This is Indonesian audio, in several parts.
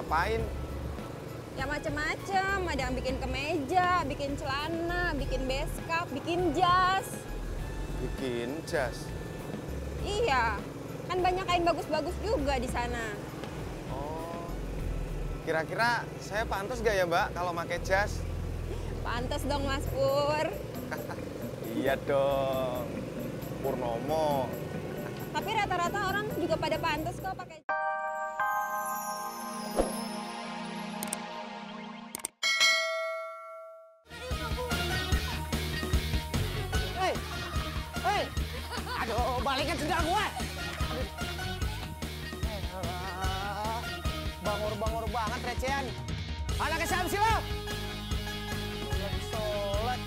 ngapain? Ya macem-macem, ada yang bikin kemeja, bikin celana, bikin beskap, bikin jas. Bikin jas? Iya, kan banyak kain bagus-bagus juga di sana. Oh, kira-kira saya pantas gak ya Mbak kalau pakai jas? Pantas dong Mas Pur. Iya dong, Purnomo. Tapi rata-rata orang juga pada pantas kok pakai. Hei, aduh, balikan sendal gue. Bangor-bangor banget recehan. Anaknya Samsi lo. Lagi sholat.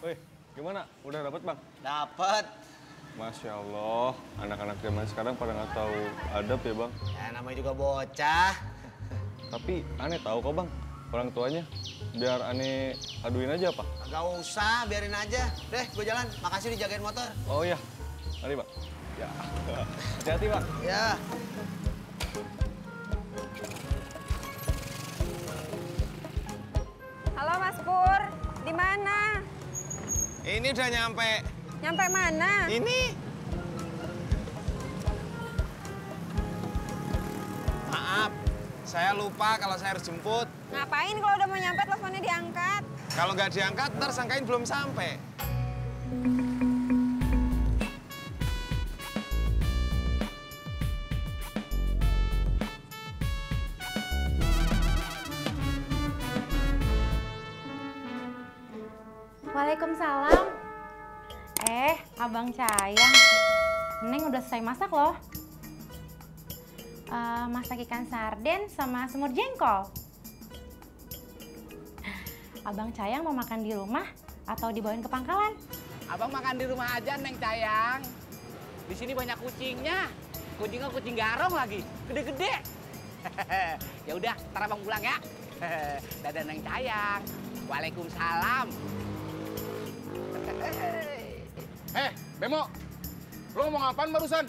Wih, gimana? Udah dapat Bang? Dapat. Masya Allah, anak-anak zaman sekarang pada nggak tahu adab ya Bang. Ya namanya juga bocah. Tapi aneh tahu kok Bang, orang tuanya. Biar aneh aduin aja apa? Gak usah, biarin aja. Deh, gue jalan. Makasih dijagain motor. Oh iya, mari Bang. Ya, hati-hati Bang. Ya. Halo Mas Pur, di mana? Ini udah nyampe. Nyampe mana? Ini. Maaf, saya lupa kalau saya harus jemput. Ngapain kalau udah mau nyampe teleponnya diangkat? Kalau nggak diangkat, ntar sangkain belum sampai. Waalaikumsalam. Abang Cayang. Neng udah selesai masak loh. Masak ikan sarden sama semur jengkol. Abang Cayang mau makan di rumah atau dibawain ke pangkalan? Abang makan di rumah aja, Neng Cayang. Di sini banyak kucingnya. Kucingnya kucing garong lagi, gede-gede. Ya udah, ntar abang pulang ya. Dadah Neng Cayang. Waalaikumsalam. Bemo, lo ngomong apaan barusan?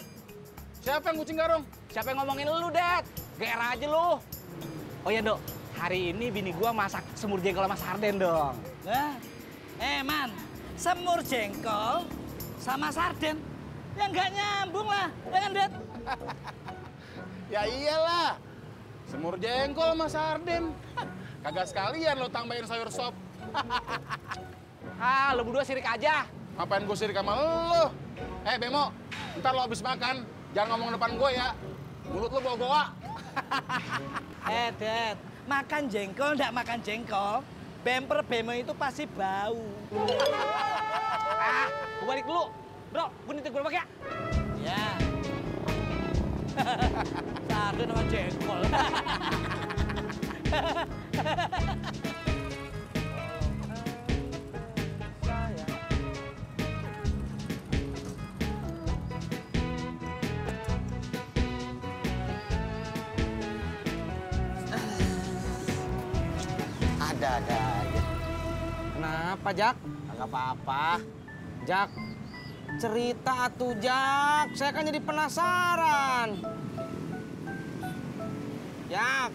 Siapa yang kucing garong? Siapa yang ngomongin lu, Dad? GR aja lu. Oh ya, Dok. Hari ini bini gua masak semur jengkol sama sarden dong. Man, semur jengkol sama sarden yang nggak nyambung lah, ya kan, Dad? Ya iyalah, semur jengkol sama sarden. Kagak sekalian lo tambahin sayur sop. Lu berdua sirik aja. Ngapain gue sirik sama lo? Bemo, ntar lo habis makan, jangan ngomong depan gue ya. Mulut lo bawa goa. Dad, makan jengkol nggak makan jengkol, bemper Bemo itu pasti bau. Gue balik dulu. Bro, gue nitip gerobak ya. Ya. Sarden sama jengkol. Ada aja. Kenapa, Jak? Kagak apa-apa. Jak, cerita atuh, Jak. Saya kan jadi penasaran. Jak,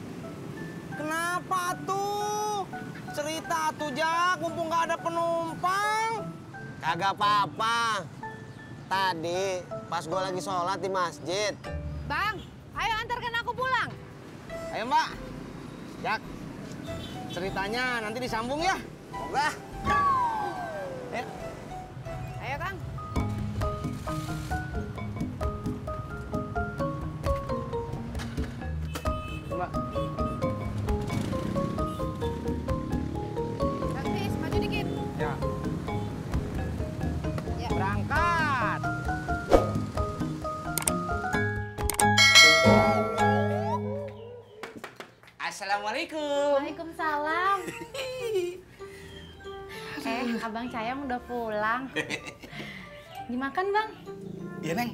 kenapa tuh? Cerita atuh, Jak, mumpung nggak ada penumpang. Kagak apa-apa. Tadi pas gue lagi sholat di masjid. Bang, ayo antarkan aku pulang. Ayo, Mbak. Jak, ceritanya nanti disambung ya. Enggak. Ayo. Ayo Kang. Mbak. Kang Tis, maju dikit. Ya. Ya. Berangkat. Assalamualaikum. Waalaikumsalam. Abang Cayang udah pulang. Dimakan, Bang? Iya, Neng.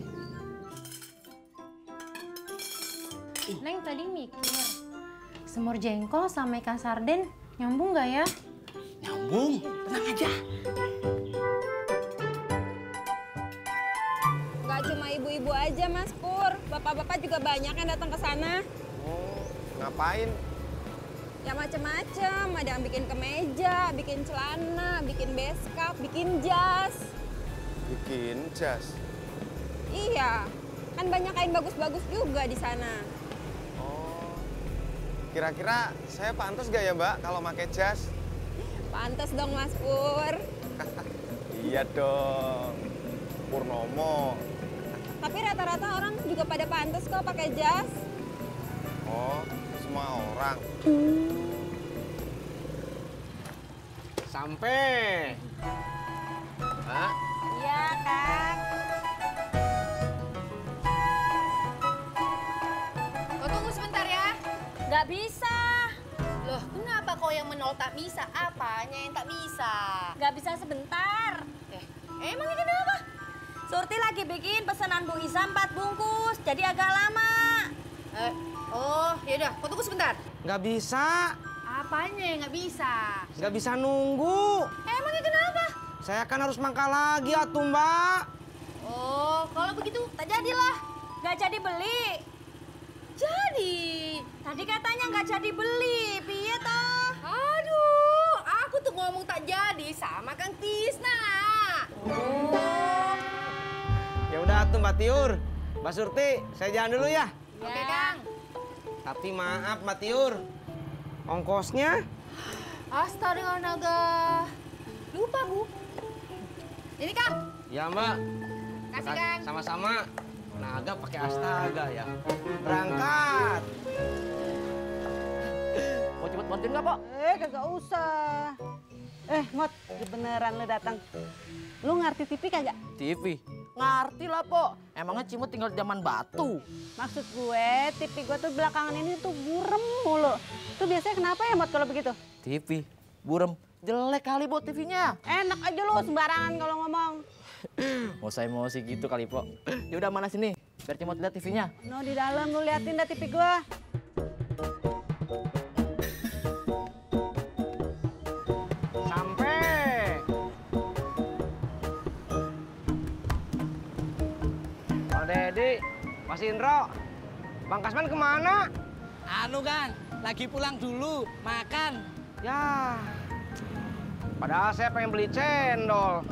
Neng tadi mikir, semur jengkol sama ikan sarden nyambung nggak ya? Nyambung, tenang aja. ibu-ibu aja, Mas Pur. Bapak-bapak juga banyak yang datang ke sana. Oh, ngapain? Ya macem-macem, ada yang bikin kemeja, bikin celana, bikin beskap, bikin jas. Bikin jas. Iya, kan banyak kain bagus-bagus juga di sana. Oh, kira-kira saya pantas gak ya Mbak kalau pakai jas? Pantes dong, Mas Pur. Iya dong, Purnomo. Tapi rata-rata orang juga pada pantes kok pakai jas. Oh, semua orang. Sampai. Mbak, Iya, Kang. Kau tunggu sebentar ya. Nggak bisa. Loh, kenapa kau yang menolak tak bisa? Apanya yang tak bisa? Nggak bisa sebentar. Emangnya kenapa? Surti lagi bikin pesanan Bu Isa 4 bungkus, jadi agak lama. Oh, yaudah. Kau tunggu sebentar. nggak bisa. Apanya yang nggak bisa? Nggak bisa nunggu. Emangnya kenapa? Saya kan harus mangkal lagi atuh Mbak. Oh, kalau begitu tak jadilah. Nggak jadi beli. Jadi. Tadi katanya nggak jadi beli, piye toh? Aduh, aku tuh ngomong tak jadi sama Kang Tisna. Oh. Ya udah atuh Mbak Tiur. Mbak Surti, saya jalan dulu ya. Oke, Kang. Tapi maaf Mbak Tiur. Ongkosnya? Astaga, naga. Lupa, Bu. Ini, Kang. Ya Mbak. Kasih, Kang. Sama-sama. Naga pakai astaga ya. Berangkat. Mau cepet bantuin nggak, Pok? Kagak usah. Mot, beneran lu datang. Lu ngerti TV kagak? TV? Ngerti lah, Pok. Emangnya Cimut tinggal di zaman batu? Maksud gue, TV gue tuh belakangan ini tuh burem mulu. Tuh biasanya kenapa ya, Mot, kalau begitu? TV? Burem? Jelek kali, Pok, TV-nya. Enak aja lu sembarangan kalau ngomong. Mau saya emosi gitu kali, Pok. Ya udah mana sini, biar Cimut lihat TV-nya. No, di dalam lu liatin dah TV gue. Sampai. Bang Dedi, Mas Indro, Bang Kasman kemana? Anu Kang, lagi pulang dulu, makan. Ya, padahal saya pengen beli cendol.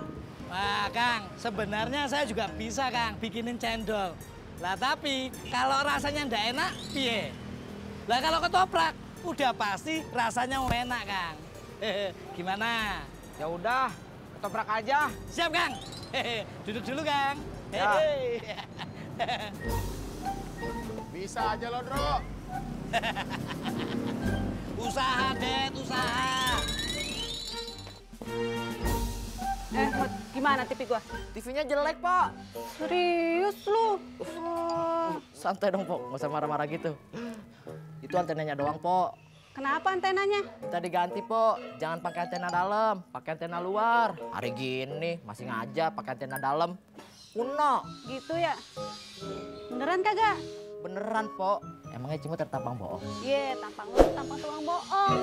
Wah Kang, sebenarnya saya juga bisa Kang bikinin cendol. Lah tapi kalau rasanya ndak enak, piye? Lah kalau ketoprak, udah pasti rasanya mau enak Kang. Gimana? Ya udah, ketoprak aja. Siap Kang? Duduk dulu Kang. Ya. Bisa aja lo, Dro. Usaha Det, usaha. Mot, gimana TV gue? TV-nya jelek, Pak. Serius lu? Santai dong, Pok. Nggak usah marah-marah gitu. Itu antenanya doang, Pok. Kenapa antenanya? Kita diganti, Pok. Jangan pakai antena dalam, pakai antena luar. Hari gini masih ngajak pakai antena dalam. Kuno. Gitu ya? Beneran kagak? Beneran, Pok. Emangnya Cimut tertampang bohong? Iya, tampang lu tampang tuang bohong.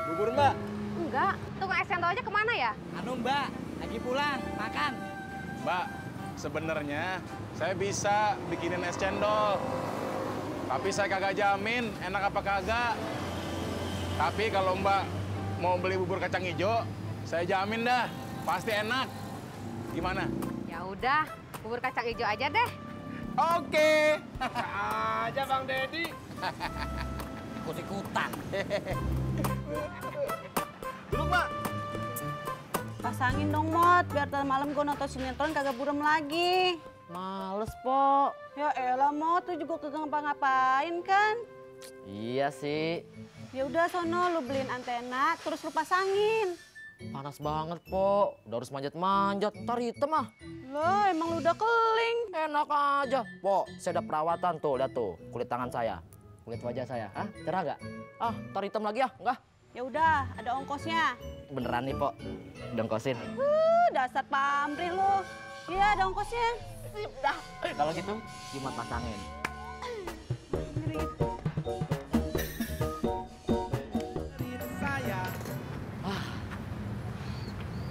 Bubur Mbak. Enggak, tukang es cendol aja kemana ya? Anu Mbak, lagi pulang, makan. Mbak, sebenarnya saya bisa bikinin es cendol. Tapi saya kagak jamin enak apa kagak. Tapi kalau Mbak mau beli bubur kacang hijau, saya jamin dah, pasti enak. Gimana? Ya udah, bubur kacang hijau aja deh. Oke. Aja Bang Dedi. Ikut-ikutan. Duduk, Mbak. Pasangin dong, Mot, biar ntar malam gue nonton sinetron kagak burem lagi. Males, Pok. Ya elah, Mot, lu juga kagak ngapa-ngapain kan? Iya sih. Ya udah sono lu beliin antena, terus lu pasangin. Panas banget, Pok. Udah harus manjat-manjat. Ntar hitam ah. Loh, emang lu udah keling. Enak aja. Pok, saya udah perawatan tuh. Lihat tuh, kulit tangan saya. Kulit wajah saya. Hah? Cerah nggak? Ah, ntar hitam lagi ya? Enggak. Ya udah, ada ongkosnya. Beneran nih, Pok. Dongkosin. Dasar pamrih lu. Iya, ada ongkosnya. Sip dah. Kalau gitu, Cimut pasangin.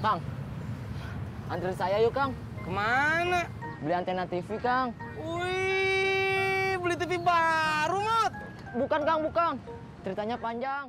Kang, anterin saya yuk, Kang. Kemana? Beli antena TV, Kang. Wih, beli TV baru, Mot. Bukan, Kang, bukan. Ceritanya panjang.